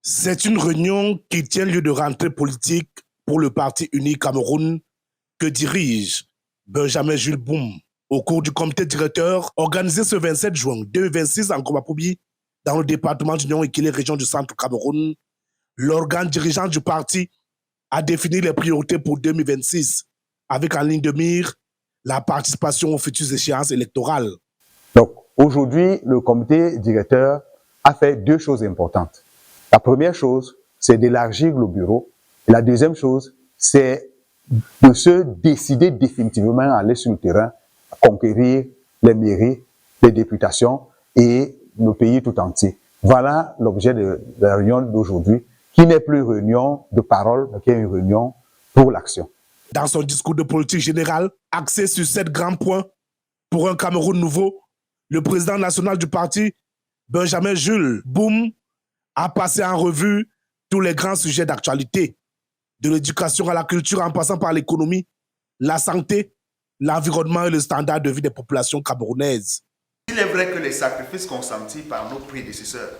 C'est une réunion qui tient lieu de rentrée politique pour le Parti uni Cameroun que dirige Benjamin Jules Boum. Au cours du comité directeur organisé ce 27 juin 2026 en Komapoubi, dans le département d'Union Équilé, région du Centre Cameroun, l'organe dirigeant du parti a défini les priorités pour 2026 avec en ligne de mire la participation aux futures échéances électorales. Donc aujourd'hui, le comité directeur a fait deux choses importantes. La première chose, c'est d'élargir le bureau. Et la deuxième chose, c'est de se décider définitivement à aller sur le terrain, à conquérir les mairies, les députations et le pays tout entier. Voilà l'objet de la réunion d'aujourd'hui, qui n'est plus réunion de parole, mais qui est une réunion pour l'action. Dans son discours de politique générale, axé sur 7 grands points pour un Cameroun nouveau, le président national du parti, Benjamin Jules Boum, a passé en revue tous les grands sujets d'actualité, de l'éducation à la culture en passant par l'économie, la santé, l'environnement et le standard de vie des populations camerounaises. Il est vrai que les sacrifices consentis par nos prédécesseurs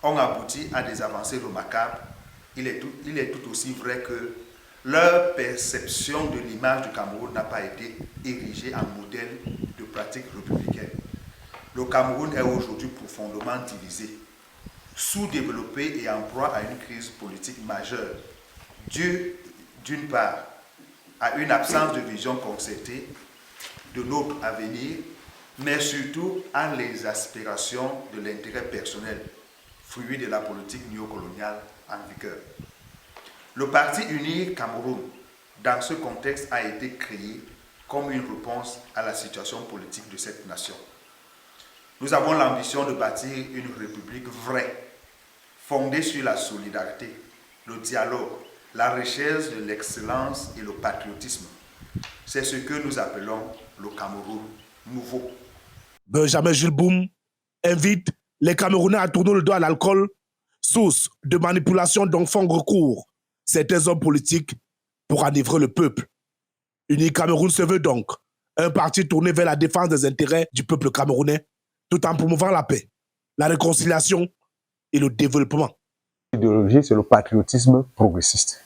ont abouti à des avancées remarquables. Il est tout aussi vrai que leur perception de l'image du Cameroun n'a pas été érigée en modèle de pratique républicaine. Le Cameroun est aujourd'hui profondément divisé, sous-développé et en proie à une crise politique majeure, due d'une part à une absence de vision concertée de notre avenir, mais surtout à les aspirations de l'intérêt personnel, fruit de la politique néocoloniale en vigueur. Le Parti uni Cameroun, dans ce contexte, a été créé comme une réponse à la situation politique de cette nation. Nous avons l'ambition de bâtir une république vraie, fondée sur la solidarité, le dialogue, la recherche de l'excellence et le patriotisme. C'est ce que nous appelons le Cameroun nouveau. Benjamin Jules Boum invite les Camerounais à tourner le dos à l'alcool, source de manipulation dont font recours certains hommes politiques pour enivrer le peuple. Uni Cameroun se veut donc un parti tourné vers la défense des intérêts du peuple camerounais, tout en promouvant la paix, la réconciliation et le développement. L'idéologie, c'est le patriotisme progressiste.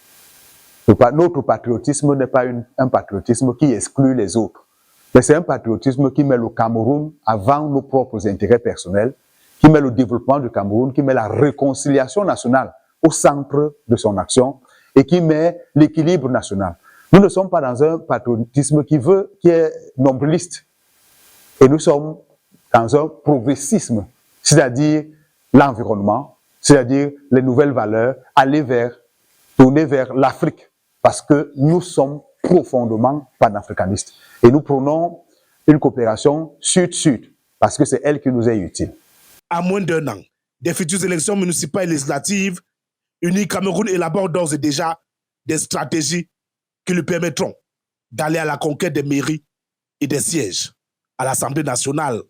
Notre patriotisme n'est pas un patriotisme qui exclut les autres, mais c'est un patriotisme qui met le Cameroun avant nos propres intérêts personnels, qui met le développement du Cameroun, qui met la réconciliation nationale au centre de son action et qui met l'équilibre national. Nous ne sommes pas dans un patriotisme qui est nombriliste, et nous sommes dans un progressisme, c'est-à-dire l'environnement, c'est-à-dire les nouvelles valeurs, tourner vers l'Afrique, parce que nous sommes profondément panafricanistes. Et nous prônons une coopération sud-sud, parce que c'est elle qui nous est utile. À moins d'un an des futures élections municipales et législatives, Uni Cameroun élabore d'ores et déjà des stratégies qui lui permettront d'aller à la conquête des mairies et des sièges à l'Assemblée nationale.